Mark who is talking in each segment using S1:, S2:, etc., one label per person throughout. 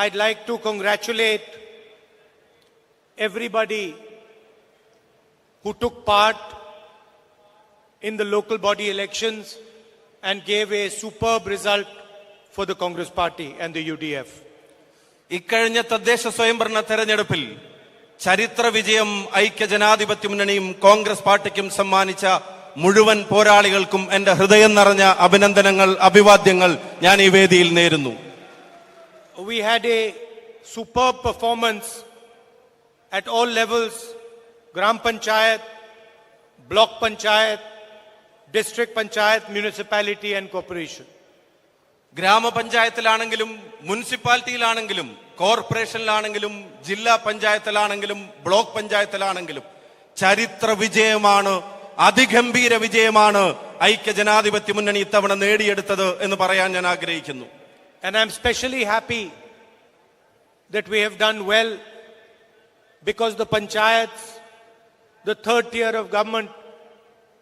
S1: I'd like to congratulate everybody who took part in the local body elections and gave a superb result for the Congress Party and the UDF.
S2: ഇക്കഴിഞ്ഞ തദ്ദേശ സ്വയംഭരണ തെരഞ്ഞെടുപ്പിൽ ചരിത്ര വിജയം ഐക്യജനാധിപത്യ മുന്നണിയും കോൺഗ്രസ് പാർട്ടിക്കും സമ്മാനിച്ച മുഴുവൻ പോരാളികൾക്കും എന്റെ ഹൃദയം നിറഞ്ഞ അഭിനന്ദനങ്ങൾ, അഭിവാദ്യങ്ങൾ ഞാൻ ഈ വേദിയിൽ നേരുന്നു.
S1: We had a superb performance at all levels: Gram Panchayat, Block Panchayat, District Panchayat, Municipality and Corporation.
S2: ഗ്രാമപഞ്ചായത്തിലാണെങ്കിലും മുനിസിപ്പാലിറ്റിയിലാണെങ്കിലും കോർപ്പറേഷനിലാണെങ്കിലും ജില്ലാ പഞ്ചായത്തിലാണെങ്കിലും ബ്ലോക്ക് പഞ്ചായത്തിലാണെങ്കിലും ചരിത്ര വിജയമാണ്, അതിഗംഭീര വിജയമാണ് ഐക്യജനാധിപത്യ മുന്നണി ഇത്തവണ നേടിയെടുത്തത് എന്ന് പറയാൻ ഞാൻ ആഗ്രഹിക്കുന്നു.
S1: And I'm especially happy that we have done well because the panchayats, the third tier of government,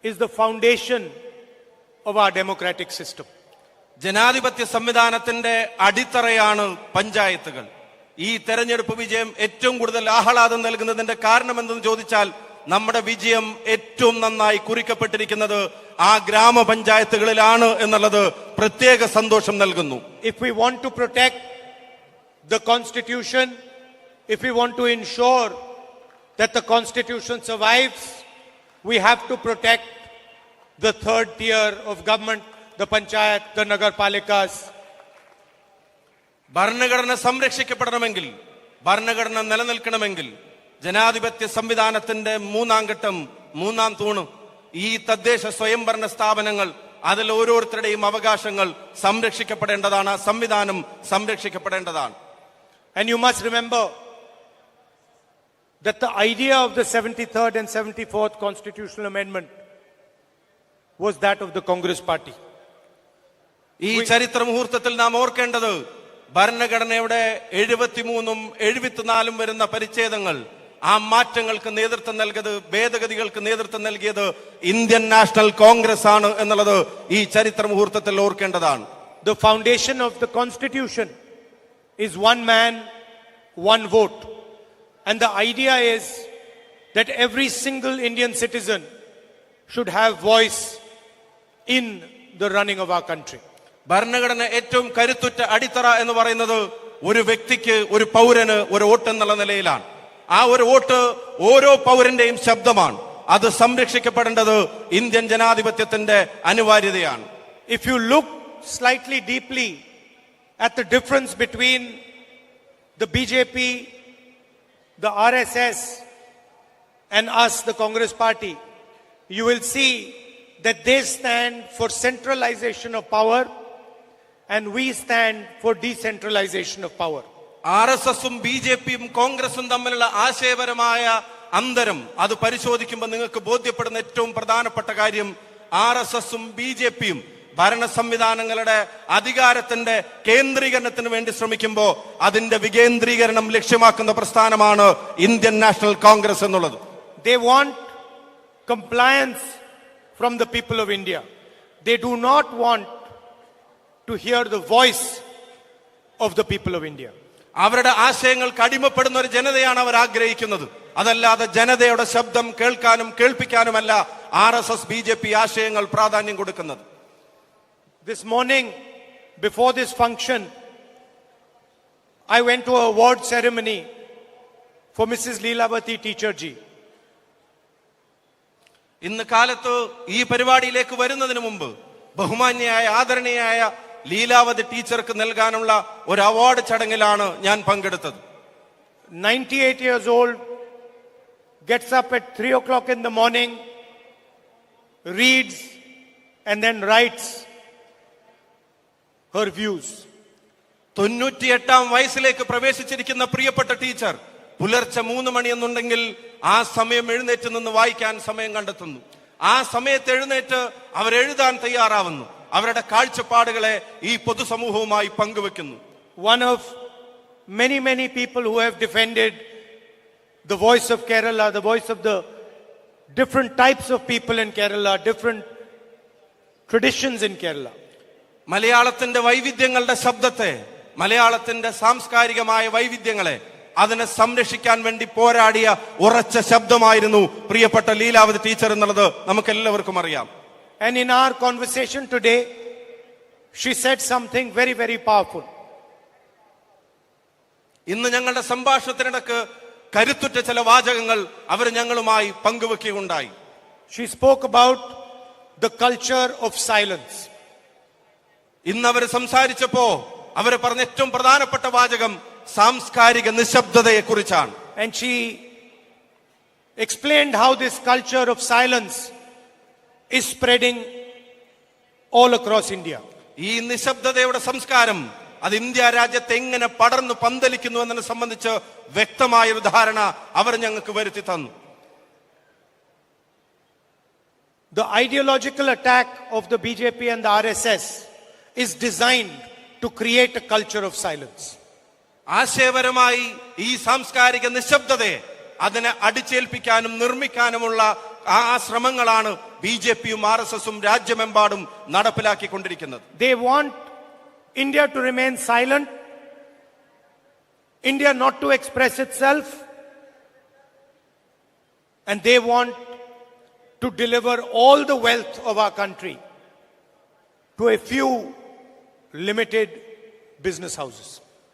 S1: is the foundation of our democratic system.
S2: ജനാധിപത്യ സംവിധാനത്തിന്റെ അടിത്തറയാണ് പഞ്ചായത്തുകൾ. ഈ തെരഞ്ഞെടുപ്പ് വിജയം ഏറ്റവും കൂടുതൽ ആഹ്ലാദം നൽകുന്നതിന്റെ കാരണം എന്തെന്ന് ചോദിച്ചാൽ നമ്മുടെ വിജയം ഏറ്റവും നന്നായി കുറിക്കപ്പെട്ടിരിക്കുന്നത് ആ ഗ്രാമപഞ്ചായത്തുകളിലാണ് എന്നുള്ളത് പ്രത്യേക സന്തോഷം നൽകുന്നു.
S1: If we want to protect the constitution, if we want to ensure that the constitution survives, we have to protect the third tier of government, the panchayat, the nagarpalikas.
S2: ഭരണഘടന സംരക്ഷിക്കപ്പെടണമെങ്കിൽ, ഭരണഘടന നിലനിൽക്കണമെങ്കിൽ ജനാധിപത്യ സംവിധാനത്തിന്റെ മൂന്നാം ഘട്ടം, മൂന്നാം തൂണ് ഈ തദ്ദേശ സ്വയംഭരണ സ്ഥാപനങ്ങൾ, അതിൽ ഓരോരുത്തരുടെയും അവകാശങ്ങൾ സംരക്ഷിക്കപ്പെടേണ്ടതാണ്, സംവിധാനം സംരക്ഷിക്കപ്പെടേണ്ടതാണ്.
S1: And you must remember that the idea of the 73rd and 74th constitutional amendment was that of the Congress Party.
S2: ഈ ചരിത്ര മുഹൂർത്തത്തിൽ നാം ഓർക്കേണ്ടത് ഭരണഘടനയുടെ 73ഉം 74ഉം വരുന്ന പരിച്ഛേദങ്ങൾ, ആ മാറ്റങ്ങൾക്ക് നേതൃത്വം നൽകിയത്, ഭേദഗതികൾക്ക് നേതൃത്വം നൽകിയത് ഇന്ത്യൻ നാഷണൽ കോൺഗ്രസ് ആണ് എന്നുള്ളത് ഈ ചരിത്ര മുഹൂർത്തത്തിൽ ഓർക്കേണ്ടതാണ്.
S1: The foundation of the constitution is one man, one vote. And the idea is that every single Indian citizen should have voice in the running of our country.
S2: ഭരണഘടന ഏറ്റവും കരുത്തുറ്റ അടിത്തറ എന്ന് പറയുന്നത് ഒരു വ്യക്തിക്ക്, ഒരു പൗരന് ഒരു വോട്ട് എന്നുള്ള നിലയിലാണ്. ആ ഒരു വോട്ട് ഓരോ പൗരന്റെയും ശബ്ദമാണ്. അത് സംരക്ഷിക്കപ്പെടേണ്ടത് ഇന്ത്യൻ ജനാധിപത്യത്തിന്റെ അനിവാര്യതയാണ്.
S1: If you look slightly deeply at the difference between the BJP, the RSS and us, the Congress Party, you will see that they stand for centralization of power and we stand for decentralization of power.
S2: RSSും BJPയും കോൺഗ്രസും തമ്മിലുള്ള ആശയപരമായ അന്തരം അത് പരിശോധിക്കുമ്പോൾ നിങ്ങൾക്ക് ബോധ്യപ്പെടുന്ന ഏറ്റവും പ്രധാനപ്പെട്ട കാര്യം, RSSും BJPയും ഭരണ സംവിധാനങ്ങളുടെ അധികാരത്തിന്റെ കേന്ദ്രീകരണത്തിന് വേണ്ടി ശ്രമിക്കുമ്പോൾ അതിന്റെ വികേന്ദ്രീകരണം ലക്ഷ്യമാക്കുന്ന പ്രസ്ഥാനമാണ് ഇന്ത്യൻ നാഷണൽ കോൺഗ്രസ് എന്നുള്ളത്.
S1: They want compliance from the people of India. They do not want to hear the voice of the people of India.
S2: അവരുടെ ആശയങ്ങൾക്ക് അടിമപ്പെടുന്ന ഒരു ജനതയാണ് അവർ ആഗ്രഹിക്കുന്നത്. അതല്ലാതെ ജനതയുടെ ശബ്ദം കേൾക്കാനും കേൾപ്പിക്കാനുമല്ല RSS BJP ആശയങ്ങൾ പ്രാധാന്യം കൊടുക്കുന്നത്.
S1: This morning, before this function, I went to an award ceremony for Mrs. Leelavati Teacher ji.
S2: ഇന്ന് കാലത്ത് ഈ പരിപാടിയിലേക്ക് വരുന്നതിന് മുമ്പ് ബഹുമാന്യയായ ആദരണീയായ ലീലാവതി ടീച്ചർക്ക് നൽകാനുള്ള ഒരു അവാർഡ് ചടങ്ങിലാണ് ഞാൻ പങ്കെടുത്തത്.
S1: 98 years old, gets up at 3 o'clock in the morning, reads and then writes her views.
S2: 98-ാം വയസ്സിലേക്ക് പ്രവേശിച്ചിരിക്കുന്ന പ്രിയപ്പെട്ട ടീച്ചർ പുലർച്ചെ 3 മണി എന്നുണ്ടെങ്കിൽ ആ സമയം എഴുന്നേറ്റ് നിന്ന് വായിക്കാൻ സമയം കണ്ടെത്തുന്നു. ആ സമയത്ത് എഴുന്നേറ്റ് അവരെഴുതാൻ തയ്യാറാവുന്നു. അവരുടെ കാഴ്ചപ്പാടുകളെ ഈ പൊതുസമൂഹവുമായി പങ്കുവെക്കുന്നു.
S1: One of many people who have defended the voice of Kerala, the voice of the different types of people in Kerala, different traditions in Kerala.
S2: മലയാളത്തിന്റെ വൈവിധ്യങ്ങളുടെ ശബ്ദത്തെ മലയാളത്തിന്റെ സാംസ്കാരികമായ വൈവിധ്യങ്ങളെ അതിനെ സംരക്ഷിക്കാൻ വേണ്ടി പോരാടിയ ഉറച്ച ശബ്ദമായിരുന്നു പ്രിയപ്പെട്ട ലീലാവതി ടീച്ചർ എന്നുള്ളത് നമുക്ക് എല്ലാവർക്കും അറിയാം.
S1: And in our conversation today, she said something very, very powerful.
S2: ഇന്ന് ഞങ്ങളുടെ സംഭാഷണത്തിനിടക്ക് കരുത്തുറ്റ ചില വാചകങ്ങൾ അവർ ഞങ്ങളുമായി പങ്കുവെക്കുകയുണ്ടായി.
S1: She spoke about the culture of silence.
S2: ഇന്ന് അവർ സംസാരിച്ചപ്പോ അവർ പറഞ്ഞ ഏറ്റവും പ്രധാനപ്പെട്ട വാചകം സാംസ്കാരിക നിശബ്ദതയെ കുറിച്ചാണ്.
S1: And she explained how this culture of silence is spreading all across India.
S2: ഈ നിശബ്ദതയുടെ സംസ്കാരം അത് ഇന്ത്യ രാജ്യത്തെ എങ്ങനെ പടർന്നു പന്തലിക്കുന്നു എന്നതിനെ സംബന്ധിച്ച് വ്യക്തമായ ഒരു ധാരണ അവർ ഞങ്ങൾക്ക് വരുത്തി തന്നു.
S1: The ideological attack of the BJP and the RSS is designed to create a culture of silence.
S2: ആശയപരമായി ഈ സാംസ്കാരിക നിശബ്ദതയെ അതിനെ അടിച്ചേൽപ്പിക്കാനും നിർമ്മിക്കാനുമുള്ള ആ ശ്രമങ്ങളാണ് BJPയും RSSും രാജ്യമെമ്പാടും നടപ്പിലാക്കിക്കൊണ്ടിരിക്കുന്നത്.
S1: They want India to remain silent, India not to express itself, and they want to deliver all the wealth of our country to a few limited business houses.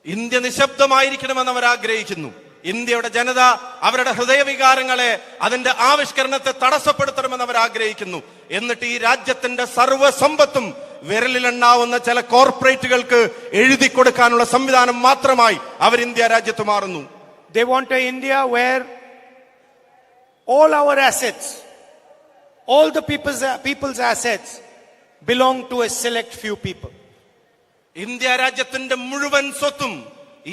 S2: India നിശബ്ദമായിരിക്കണമെന്ന് അവർ ആഗ്രഹിക്കുന്നു. ഇന്ത്യയുടെ ജനത അവരുടെ ഹൃദയവികാരങ്ങളെ അതിന്റെ ആവിഷ്കരണത്തെ തടസ്സപ്പെടുത്തണമെന്ന് അവർ ആഗ്രഹിക്കുന്നു. എന്നിട്ട് ഈ രാജ്യത്തിന്റെ സർവ്വസമ്പത്തും വിരലിലെണ്ണാവുന്ന ചില കോർപ്പറേറ്റുകൾക്ക് എഴുതി കൊടുക്കാനുള്ള സംവിധാനം മാത്രമായി അവർ ഇന്ത്യ രാജ്യത്ത് മാറുന്നു.
S1: They want an India where all our assets, all the people's assets belong to a select few people.
S2: India രാജ്യത്തിന്റെ മുഴുവൻ സ്വത്തും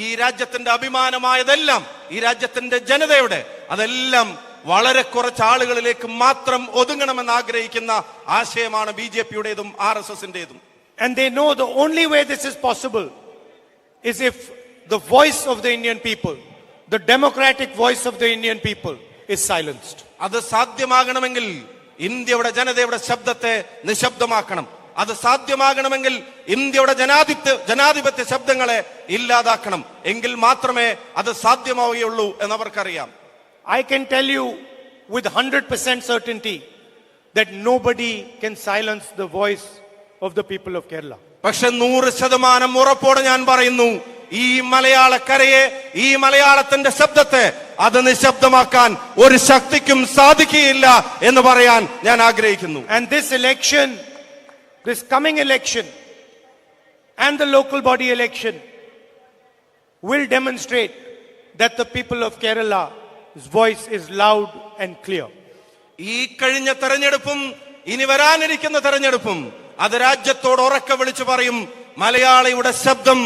S2: ഈ രാജ്യത്തിന്റെ അഭിമാനമായതെല്ലാം ഈ രാജ്യത്തിന്റെ ജനതയുടെ അതെല്ലാം വളരെ കുറച്ച് ആളുകളിലേക്ക് മാത്രം ഒതുങ്ങണമെന്ന് ആഗ്രഹിക്കുന്ന ആശയമാണ് BJPയുടേതും RSSന്റേതും.
S1: And they know the only way this is possible is if the voice of the Indian people, the democratic voice of the Indian people, is silenced.
S2: അത് സാധ്യമാകണമെങ്കിൽ ഇന്ത്യയുടെ ജനതയുടെ ശബ്ദത്തെ നിശബ്ദമാക്കണം. അത് സാധ്യമാകണമെങ്കിൽ ഇന്ത്യയുടെ ജനാധിപത്യ ശബ്ദങ്ങളെ ഇല്ലാതാക്കണം. എങ്കിൽ മാത്രമേ അത് സാധ്യമാവുകയുള്ളൂ എന്നവർക്കറിയാം.
S1: I can tell you with 100% certainty that nobody can silence the voice of the people of Kerala.
S2: പക്ഷെ 100% ഉറപ്പോടെ ഞാൻ പറയുന്നു, ഈ മലയാളക്കരയെ ഈ മലയാളത്തിന്റെ ശബ്ദത്തെ അത് നിശബ്ദമാക്കാൻ ഒരു ശക്തിക്കും സാധിക്കുകയില്ല എന്ന് പറയാൻ ഞാൻ ആഗ്രഹിക്കുന്നു.
S1: And this coming election and the local body election will demonstrate that the people of Kerala's voice is loud and clear.
S2: ഈ കഴിഞ്ഞ തെരഞ്ഞെടുപ്പും ഇനി വരാനിരിക്കുന്ന തെരഞ്ഞെടുപ്പും അത് രാജ്യത്തോട് ഉറക്കെ വിളിച്ചു പറയും, മലയാളിയുടെ ശബ്ദം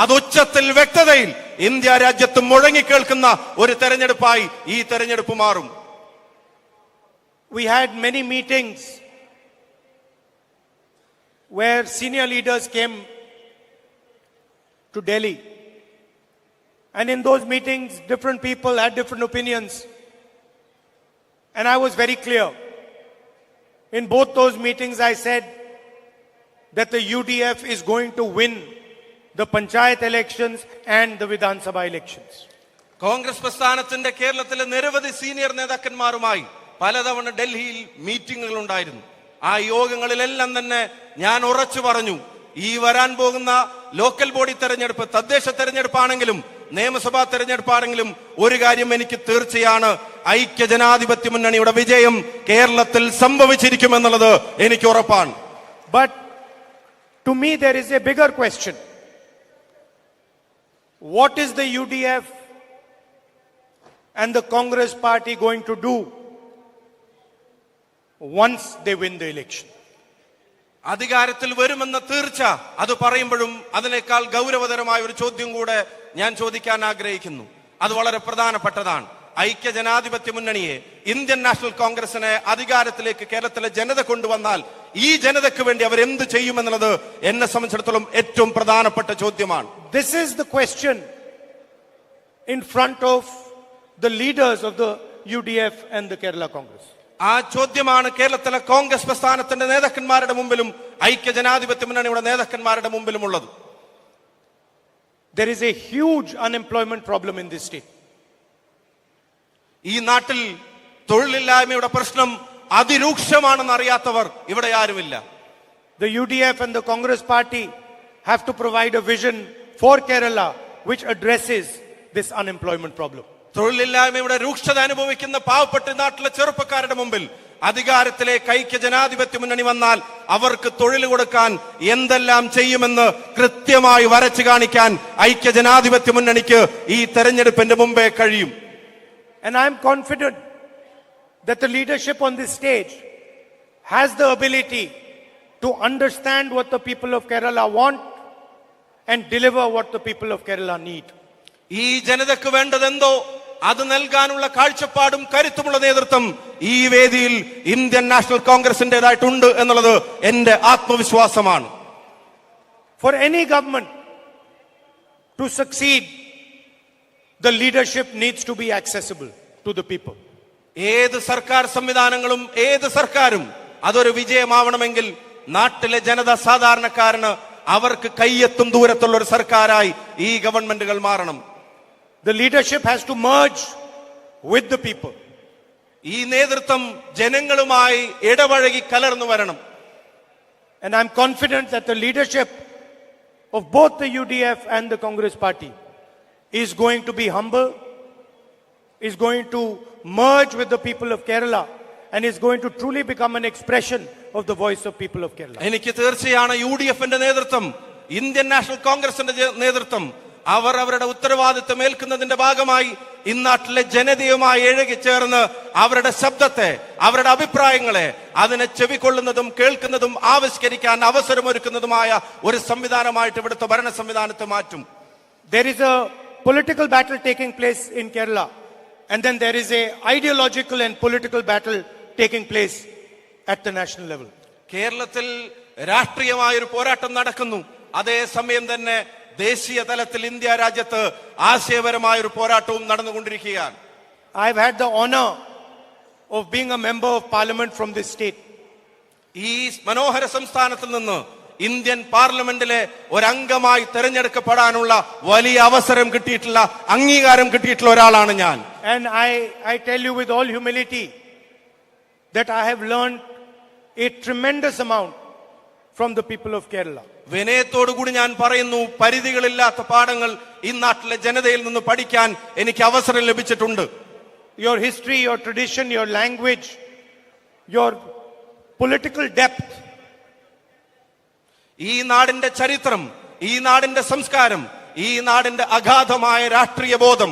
S2: അത് ഉച്ചത്തിൽ വ്യക്തതയിൽ ഇന്ത്യ രാജ്യത്ത് മുഴങ്ങിക്കേൾക്കുന്ന ഒരു തെരഞ്ഞെടുപ്പായി ഈ തെരഞ്ഞെടുപ്പ് മാറും.
S1: We had many meetings where senior leaders came to Delhi. And in those meetings, different people had different opinions. And I was very clear. In both those meetings, I said that the UDF is going to win the Panchayat elections and the Vidhan Sabha elections.
S2: Congress പ്രസ്ഥാനത്തിന്റെ കേരളത്തിലെ നിരവധി senior നേതാക്കന്മാരുമായി പലതവണ ഡൽഹിയിൽ മീറ്റിംഗുകൾ ഉണ്ടായിരുന്നു. ആ യോഗങ്ങളിലെല്ലാം തന്നെ ഞാൻ ഉറച്ചു പറഞ്ഞു, ഈ വരാൻ പോകുന്ന ലോക്കൽ ബോഡി തെരഞ്ഞെടുപ്പ്, തദ്ദേശ തെരഞ്ഞെടുപ്പാണെങ്കിലും നിയമസഭാ തെരഞ്ഞെടുപ്പാണെങ്കിലും ഒരു കാര്യം എനിക്ക് തീർച്ചയാണ്, ഐക്യ ജനാധിപത്യ മുന്നണിയുടെ വിജയം കേരളത്തിൽ സംഭവിച്ചിരിക്കുമെന്നുള്ളത് എനിക്ക് ഉറപ്പാണ്.
S1: But to me there is a bigger question. What is the UDF and the Congress party going to do once they win the election?
S2: അധികാരത്തിൽ വരുമെന്ന തീർച്ച അത് പറയുമ്പോഴും അതിനേക്കാൾ ഗൗരവതരമായ ഒരു ചോദ്യം കൂടെ ഞാൻ ചോദിക്കാൻ ആഗ്രഹിക്കുന്നു. അത് വളരെ പ്രധാനപ്പെട്ടതാണ്. ഐക്യ ജനാധിപത്യ മുന്നണിയെ, ഇന്ത്യൻ നാഷണൽ കോൺഗ്രസിനെ അധികാരത്തിലേക്ക് കേരളത്തിലെ ജനത കൊണ്ടുവന്നാൽ ഈ ജനതയ്ക്ക് വേണ്ടി അവർ എന്ത് ചെയ്യുമെന്നുള്ളത് എന്നെ സംബന്ധിച്ചിടത്തോളം ഏറ്റവും പ്രധാനപ്പെട്ട ചോദ്യമാണ്.
S1: This is the question in front of the leaders of the UDF and the Kerala Congress.
S2: ആ ചോദ്യമാണ് കേരളത്തിലെ കോൺഗ്രസ് പ്രസ്ഥാനത്തിന്റെ നേതാക്കന്മാരുടെ മുമ്പിലും ഐക്യ ജനാധിപത്യ മുന്നണിയുടെ നേതാക്കന്മാരുടെ മുമ്പിലും ഉള്ളത്.
S1: there is a huge unemployment problem in this state.
S2: ഈ നാട്ടിൽ തൊഴിലില്ലായ്മയുടെ പ്രശ്നം അതിരൂക്ഷമാണെന്ന് അറിയാത്തവർ ഇവിടെ ആരുമില്ല.
S1: The UDF and the Congress party have to provide a vision for Kerala which addresses this unemployment problem.
S2: തൊഴിലില്ലായ്മയുടെ രൂക്ഷത അനുഭവിക്കുന്ന പാവപ്പെട്ട നാട്ടിലെ ചെറുപ്പക്കാരുടെ മുമ്പിൽ അധികാരത്തിലേക്ക് ഐക്യ ജനാധിപത്യ മുന്നണി വന്നാൽ അവർക്ക് തൊഴിൽ കൊടുക്കാൻ എന്തെല്ലാം ചെയ്യുമെന്ന് കൃത്യമായി വരച്ചു കാണിക്കാൻ ഐക്യ ജനാധിപത്യ മുന്നണിക്ക് ഈ തെരഞ്ഞെടുപ്പിന്റെ മുമ്പേ കഴിയും.
S1: And I am confident that the leadership on this stage has the ability to understand what the people of Kerala want and deliver what the people of Kerala need.
S2: ഈ ജനതയ്ക്ക് വേണ്ടതെന്തോ അത് നൽകാനുള്ള കാഴ്ചപ്പാടും കരുത്തുമുള്ള നേതൃത്വം ഈ വേദിയിൽ ഇന്ത്യൻ നാഷണൽ കോൺഗ്രസിന്റേതായിട്ടുണ്ട് എന്നുള്ളത് എന്റെ ആത്മവിശ്വാസമാണ്.
S1: For any government to succeed, the leadership needs to be accessible to the people.
S2: ഏത് സർക്കാർ സംവിധാനങ്ങളും ഏത് സർക്കാരും അതൊരു വിജയമാവണമെങ്കിൽ നാട്ടിലെ ജനത സാധാരണക്കാരന് അവർക്ക് കയ്യെത്തും ദൂരത്തുള്ള ഒരു സർക്കാരായി ഈ ഗവൺമെന്റുകൾ മാറണം.
S1: The leadership has to merge with the people.
S2: ഈ നേതൃത്വം ജനങ്ങളുമായി ഇടപഴകി കലർന്നു വരണം.
S1: And I'm confident that the leadership of both the UDF and the Congress party is going to be humble, is going to merge with the people of Kerala, and is going to truly become an expression of the voice of people of Kerala.
S2: എനിക്ക് തീർച്ചയാണ് UDFന്റെ നേതൃത്വം, Indian national കോൺഗ്രസിന്റെ നേതൃത്വം അവർ അവരുടെ ഉത്തരവാദിത്വം ഏൽക്കുന്നതിന്റെ ഭാഗമായി ഇന്നാട്ടിലെ ജനതയുമായി ഇഴകിച്ചേർന്ന് അവരുടെ ശബ്ദത്തെ, അവരുടെ അഭിപ്രായങ്ങളെ അതിനെ ചെവിക്കൊള്ളുന്നതും കേൾക്കുന്നതും ആവിഷ്കരിക്കാൻ അവസരമൊരുക്കുന്നതുമായ ഒരു സംവിധാനമായിട്ട് ഇവിടുത്തെ ഭരണ സംവിധാനത്തെ മാറ്റും.
S1: There is a political battle taking place in Kerala, and then there is a ideological and political battle taking place at the national level.
S2: കേരളത്തിൽ രാഷ്ട്രീയമായ ഒരു പോരാട്ടം നടക്കുന്നു. അതേ സമയം തന്നെ ദേശീയ തലത്തിൽ ഇന്ത്യ രാജ്യത്ത് ആശയപരമായ ഒരു പോരാട്ടവും നടന്നുകൊണ്ടിരിക്കുകയാണ്.
S1: I've had the honor of being a member of parliament from this state.
S2: ഈ മനോഹര സംസ്ഥാനത്തിൽ നിന്ന് ഇന്ത്യൻ പാർലമെന്റിലെ ഒരംഗമായി തെരഞ്ഞെടുക്കപ്പെടാനുള്ള വലിയ അവസരം കിട്ടിയിട്ടുള്ള, അംഗീകാരം കിട്ടിയിട്ടുള്ള ഒരാളാണ് ഞാൻ.
S1: And I tell you with all humility that I have learned a tremendous amount from the people of Kerala.
S2: വിനയത്തോടുകൂടി ഞാൻ പറയുന്നു, പരിധികളില്ലാത്ത പാഠങ്ങൾ ഈ നാട്ടിലെ ജനതയിൽ നിന്ന് പഠിക്കാൻ എനിക്ക് അവസരം ലഭിച്ചിട്ടുണ്ട്.
S1: Your history, your tradition, your language, your political depth.
S2: ഈ നാടിന്റെ ചരിത്രം, ഈ നാടിന്റെ സംസ്കാരം, ഈ നാടിന്റെ അഗാധമായ രാഷ്ട്രീയ ബോധം,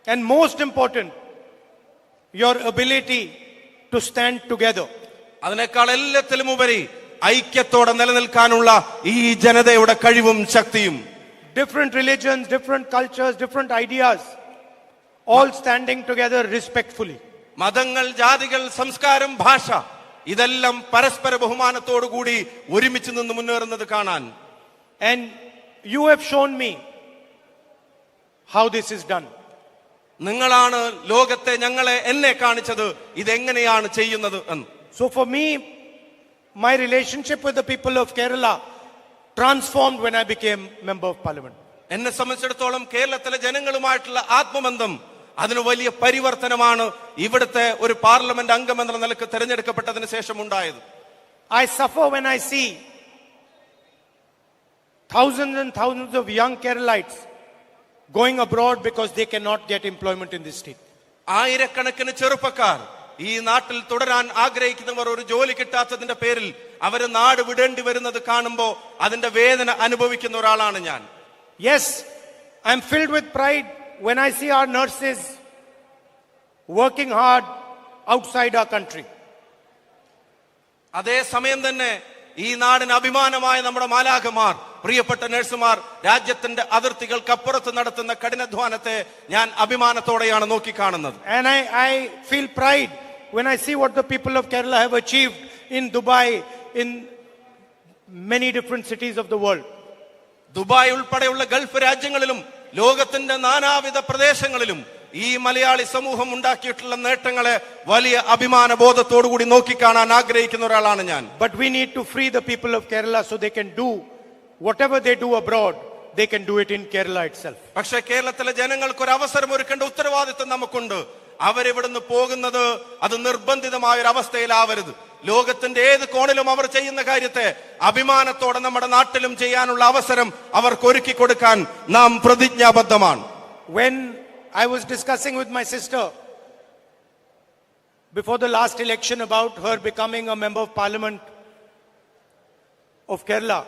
S1: And most important, your ability to stand together.
S2: അതിനേക്കാൾ എല്ലാത്തിലും ഉപരി ഐക്യത്തോടെ നിലനിൽക്കാനുള്ള ഈ ജനതയുടെ കഴിവും ശക്തിയും.
S1: Different religions, different cultures, different ideas, all standing together respectfully.
S2: മതങ്ങൾ, ജാതികൾ, സംസ്കാരം, ഭാഷ ഇതെല്ലാം പരസ്പര ബഹുമാനത്തോടുകൂടി ഒരുമിച്ച് നിന്ന് മുന്നേറുന്നത് കാണാൻ.
S1: And you have shown me how this is done.
S2: നിങ്ങളാണ് ലോകത്തെ എന്നെ കാണിച്ചത് ഇതെങ്ങനെയാണ് ചെയ്യുന്നത് എന്ന്.
S1: So for me, my relationship with the people of Kerala transformed when I became member of parliament.
S2: എന്നെ സംബന്ധിച്ചിടത്തോളം കേരളത്തിലെ ജനങ്ങളുമായിട്ടുള്ള ആത്മബന്ധം അതിന് വലിയ പരിവർത്തനമാണ് ഇവിടുത്തെ ഒരു പാർലമെന്റ് അംഗം എന്ന നിലക്ക് തെരഞ്ഞെടുക്കപ്പെട്ടതിന് ശേഷം ഉണ്ടായത്.
S1: I suffer when I see thousands and thousands of young Keralites going abroad because they cannot get employment in this state.
S2: ആയിരക്കണക്കിന് ചെറുപ്പക്കാർ ഈ നാട്ടിൽ തുടരാൻ ആഗ്രഹിക്കുന്നവർ ഒരു ജോലി കിട്ടാത്തതിന്റെ പേരിൽ അവര് നാട് വിടേണ്ടി വരുന്നത് കാണുമ്പോൾ അതിന്റെ വേദന അനുഭവിക്കുന്ന ഒരാളാണ് ഞാൻ.
S1: Yes, I am filled with pride when I see our nurses working hard outside our country.
S2: അതേ സമയം തന്നെ ഈ നാടിന് അഭിമാനമായ നമ്മുടെ മാലാഖമാർ, പ്രിയപ്പെട്ട നഴ്സുമാർ രാജ്യത്തിന്റെ അതിർത്തികൾക്കപ്പുറത്ത് നടത്തുന്ന കഠിനാധ്വാനത്തെ ഞാൻ അഭിമാനത്തോടെയാണ് നോക്കിക്കാണുന്നത്.
S1: And I feel pride when I see what the people of Kerala have achieved in Dubai, in many different cities of the world.
S2: Dubai ഉൾപ്പെടെയുള്ള ഗൾഫ് രാജ്യങ്ങളിലും ലോകത്തിന്റെ നാനാവിധ പ്രദേശങ്ങളിലും ഈ മലയാളി സമൂഹം ഉണ്ടാക്കിയിട്ടുള്ള നേട്ടങ്ങളെ വലിയ അഭിമാന ബോധത്തോടുകൂടി നോക്കിക്കാണാൻ ആഗ്രഹിക്കുന്ന ഒരാളാണ് ഞാൻ.
S1: But we need to free the people of Kerala so they can do whatever they do abroad they can do it in Kerala itself.
S2: പക്ഷേ കേരളത്തിലെ ജനങ്ങൾക്ക് ഒരു അവസരം ഒരുക്കേണ്ട ഉത്തരവാദിത്വം നമുക്കുണ്ട്. അവരിവിടുന്ന് പോകുന്നത് അത് നിർബന്ധിതമായ ഒരു അവസ്ഥയിലാവരുത്. ലോകത്തിന്റെ ഏത് കോണിലും അവർ ചെയ്യുന്ന കാര്യത്തെ അഭിമാനത്തോടെ നമ്മുടെ നാട്ടിലും ചെയ്യാനുള്ള അവസരം അവർക്ക് ഒരുക്കി കൊടുക്കാൻ നാം പ്രതിജ്ഞാബദ്ധമാണ്.
S1: When I was discussing with my sister before the last election about her becoming a member of parliament of Kerala,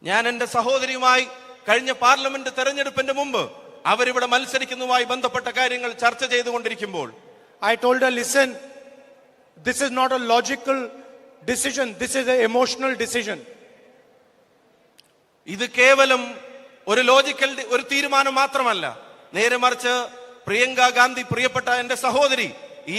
S2: ഞാൻ എന്റെ സഹോദരിയുമായി കഴിഞ്ഞ പാർലമെന്റ് തെരഞ്ഞെടുപ്പിന്റെ മുമ്പ് അവരിവിടെ മത്സരിക്കുന്നതുമായി ബന്ധപ്പെട്ട കാര്യങ്ങൾ ചർച്ച ചെയ്തുകൊണ്ടിരിക്കുമ്പോൾ
S1: I told her, listen, this is not a logical decision, this is an emotional decision.
S2: ഇത് കേവലം ഒരു ലോജിക്കൽ ഒരു തീരുമാനം മാത്രമല്ല, നേരെ മറിച്ച് പ്രിയങ്ക ഗാന്ധി പ്രിയപ്പെട്ട എന്റെ സഹോദരി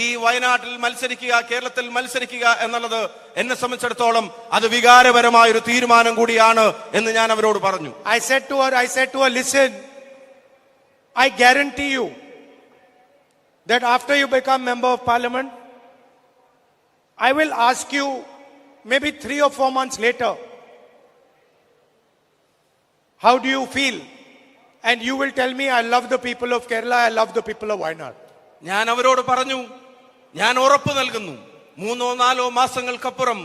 S2: ഈ വയനാട്ടിൽ മത്സരിക്കുക, കേരളത്തിൽ മത്സരിക്കുക എന്നുള്ളത് എന്നെ സംബന്ധിച്ചിടത്തോളം അത് വികാരപരമായ ഒരു തീരുമാനം കൂടിയാണ് എന്ന് ഞാൻ അവരോട് പറഞ്ഞു.
S1: I said to her, listen, I guarantee you that after you become member of parliament, I will ask you maybe 3 or 4 months later, how do you feel? And you will tell me, I love the people of Kerala, I love the people of Wayanad.
S2: ഞാൻ അവരോട് പറഞ്ഞു, ഞാൻ ഉറപ്പ് നൽകുന്നു, 3-4 മാസങ്ങൾക്കപ്പുറം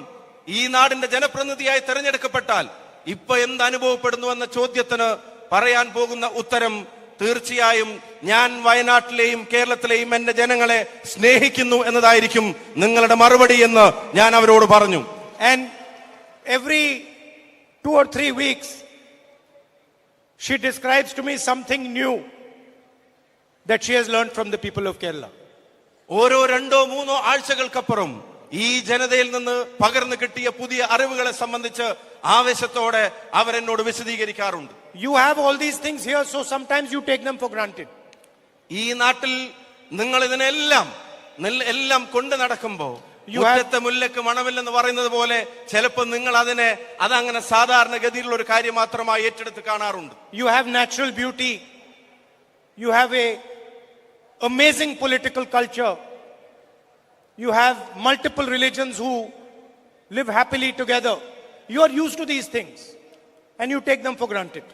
S2: ഈ നാടിന്റെ ജനപ്രതിനിധിയായി തെരഞ്ഞെടുക്കപ്പെട്ടാൽ ഇപ്പൊ എന്ത് അനുഭവപ്പെടുന്നു എന്ന ചോദ്യത്തിന് പറയാൻ പോകുന്ന ഉത്തരം തീർച്ചയായും ഞാൻ വയനാട്ടിലെയും കേരളത്തിലെയും എന്റെ ജനങ്ങളെ സ്നേഹിക്കുന്നു എന്നതായിരിക്കും നിങ്ങളുടെ മറുപടി എന്ന് ഞാൻ അവരോട് പറഞ്ഞു.
S1: And every 2 or 3 weeks she describes to me something new that she has learned from the people of Kerala.
S2: ഓരോ 2-3 ആഴ്ചകൾക്കപ്പുറം ഈ ജനതയിൽ നിന്ന് പകർന്നു കിട്ടിയ പുതിയ അറിവുകളെ സംബന്ധിച്ച് ആവേശത്തോടെ അവരെന്നോട് വിശദീകരിക്കാറുണ്ട്.
S1: You have all these things here, so sometimes you take them for granted.
S2: ഈ നാട്ടിൽ നിങ്ങൾ ഇതിനെല്ലാം കൊണ്ട് നടക്കുമ്പോ മുറ്റത്തെ മുല്ലക്ക് മണമില്ലെന്ന് പറയുന്നത് പോലെ ചിലപ്പോൾ നിങ്ങൾ അതങ്ങനെ സാധാരണഗതിയിലുള്ള ഒരു കാര്യം മാത്രമായി ഏറ്റെടുത്ത് കാണാറുണ്ട്.
S1: You have natural beauty. You have a amazing political culture. You have multiple religions who live happily together. You are used to these things and you take them for granted.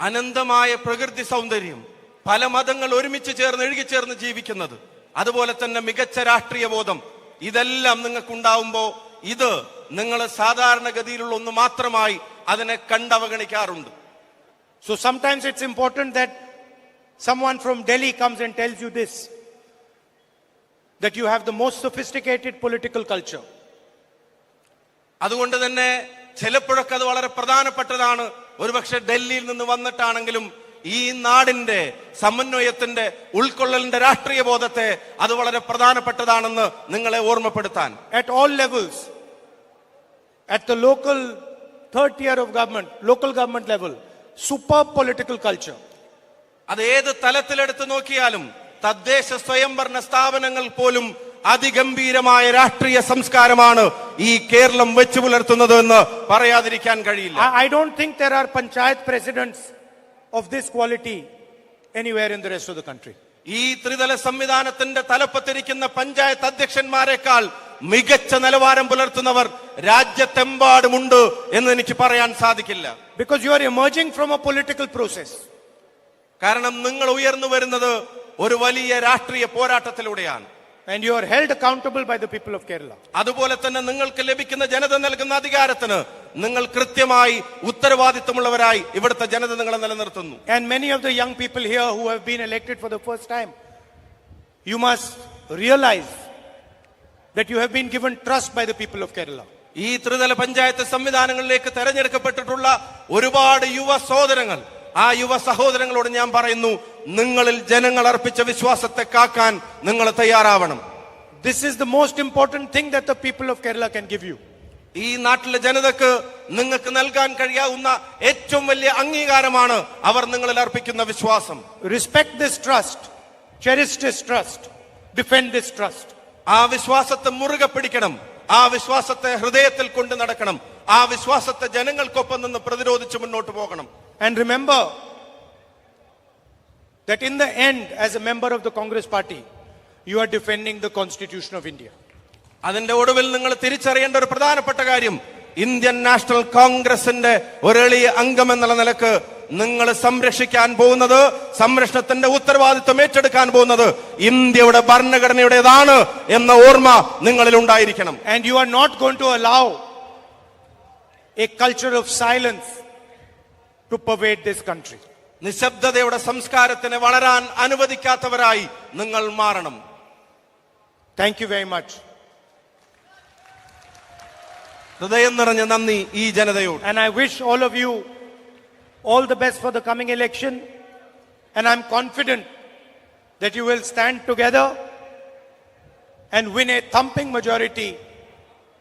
S2: അനന്തമായ പ്രകൃതി സൗന്ദര്യം, പല മതങ്ങൾ ഒരുമിച്ച് ചേർന്ന് ഇഴുകിച്ചേർന്ന് ജീവിക്കുന്നത്, അതുപോലെ തന്നെ മികച്ച രാഷ്ട്രീയ ബോധം, ഇതെല്ലാം നിങ്ങൾക്കുണ്ടാവുമ്പോ ഇത് നിങ്ങൾ സാധാരണഗതിയിലുള്ള ഒന്ന് മാത്രമായി അതിനെ കണ്ടവഗണിക്കാറുണ്ട്.
S1: So sometimes it's important that someone from Delhi comes and tells you this, that you have the most sophisticated political culture.
S2: അതുകൊണ്ട് തന്നെ ചിലപ്പോഴൊക്കെ അത് വളരെ പ്രധാനപ്പെട്ടതാണ്. ഒരുപക്ഷെ ഡൽഹിയിൽ നിന്ന് വന്നിട്ടാണെങ്കിലും ഈ നാടിന്റെ സമന്വയത്തിന്റെ ഉൾക്കൊള്ളലിന്റെ രാഷ്ട്രീയ ബോധത്തെ അത് വളരെ പ്രധാനപ്പെട്ടതാണെന്ന് നിങ്ങളെ ഓർമ്മപ്പെടുത്താൻ.
S1: At all levels, at the local third tier of government, local government level, superb political culture.
S2: അത് ഏത് തലത്തിലെടുത്ത് നോക്കിയാലും തദ്ദേശ സ്വയംഭരണ സ്ഥാപനങ്ങൾ പോലും അതിഗംഭീരമായ രാഷ്ട്രീയ സംസ്കാരമാണ് ഈ കേരളം വെച്ചു പുലർത്തുന്നത് എന്ന് പറയാതിരിക്കാൻ കഴിയില്ല.
S1: I don't think there are panchayat presidents of this quality anywhere in the rest of the country.
S2: ഈ ത്രിതല സംവിധാനത്തിന്റെ തലപ്പത്തിരിക്കുന്ന പഞ്ചായത്ത് അധ്യക്ഷന്മാരെക്കാൾ മികച്ച നിലവാരം പുലർത്തുന്നവർ രാജ്യത്തെമ്പാടുമുണ്ട് എന്ന് എനിക്ക് പറയാൻ സാധിക്കില്ല.
S1: Because you are emerging from a political process.
S2: കാരണം നിങ്ങൾ ഉയർന്നു വരുന്നത് ഒരു വലിയ രാഷ്ട്രീയ പോരാട്ടത്തിലൂടെയാണ്.
S1: And you are held accountable by the people of Kerala.
S2: അതുപോലെ തന്നെ നിങ്ങൾക്ക് ലഭിക്കുന്ന ജനത നൽകുന്ന അധികാരത്തിന് നിങ്ങൾ കൃത്യമായി ഉത്തരവാദിത്തമുള്ളവരായി ഇവിടുത്തെ ജനത നിങ്ങളെ നിലനിർത്തുന്നു.
S1: And many of the young people here who have been elected for the first time, you must realize that you have been given trust by the people of Kerala.
S2: ഈ ത്രിതല പഞ്ചായത്ത് സംവിധാനങ്ങളിലേക്ക് തെരഞ്ഞെടുക്കപ്പെട്ടിട്ടുള്ള ഒരുപാട് യുവ സഹോദരങ്ങൾ, ആ യുവ സഹോദരങ്ങളോട് ഞാൻ പറയുന്നു, നിങ്ങളിൽ ജനങ്ങൾ അർപ്പിച്ച വിശ്വാസത്തെ കാക്കാൻ നിങ്ങൾ തയ്യാറാവണം.
S1: This is the most important thing that the people of Kerala can give you.
S2: ഈ നാട്ടിലെ ജനതക്ക് നിങ്ങൾക്ക് നൽകാൻ കഴിയാവുന്ന ഏറ്റവും വലിയ അംഗീകാരമാണ് അവർ നിങ്ങളിൽ അർപ്പിക്കുന്ന വിശ്വാസം.
S1: Respect this trust, cherish this trust, defend this trust.
S2: ആ വിശ്വാസത്തെ മുറുകെ പിടിക്കണം, ആ വിശ്വാസത്തെ ഹൃദയത്തിൽ കൊണ്ട് നടക്കണം, ആ വിശ്വാസത്തെ ജനങ്ങൾക്കൊപ്പം നിന്ന് പ്രതിരോധിച്ച് മുന്നോട്ട് പോകണം.
S1: And remember that in the end, as a member of the Congress party, you are defending the Constitution of India.
S2: അതിന്റെ ഒടുവിൽ നിങ്ങൾ തിരിച്ചറിയേണ്ട ഒരു പ്രധാനപ്പെട്ട കാര്യം, ഇന്ത്യൻ നാഷണൽ കോൺഗ്രസിന്റെ ഒരെളിയ അംഗം എന്നുള്ള നിലക്ക് നിങ്ങൾ സംരക്ഷിക്കാൻ പോകുന്നത്, സംരക്ഷണത്തിന്റെ ഉത്തരവാദിത്വം ഏറ്റെടുക്കാൻ പോകുന്നത് ഇന്ത്യയുടെ ഭരണഘടനയുടേതാണ് എന്ന ഓർമ്മ നിങ്ങളിൽ ഉണ്ടായിരിക്കണം.
S1: And you are not going to allow a culture of silence to pervade this country.
S2: നിശബ്ദതയുടെ സംസ്കാരത്തിനെ വളരാൻ അനുവദിക്കാത്തവരായി നിങ്ങൾ മാറണം.
S1: Thank you very much.
S2: ഹൃദയം നിറഞ്ഞ നന്ദി ഈ ജനതയോട്.
S1: And I wish all of you all the best for the coming election. And I'm confident that you will stand together and win a thumping majority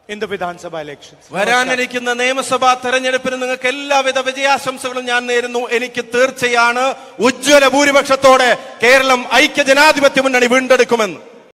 S1: in the Vidhan Sabha elections.
S2: വരാനിരിക്കുന്ന നിയമസഭാ തെരഞ്ഞെടുപ്പിന് നിങ്ങൾക്ക് എല്ലാവിധ വിജയാശംസകളും ഞാൻ നേരുന്നു. എനിക്ക് തീർച്ചയാണ് ഉജ്ജ്വല ഭൂരിപക്ഷത്തോടെ കേരളം ഐക്യ ജനാധിപത്യ മുന്നണി വീണ്ടെടുക്കുമെന്ന്.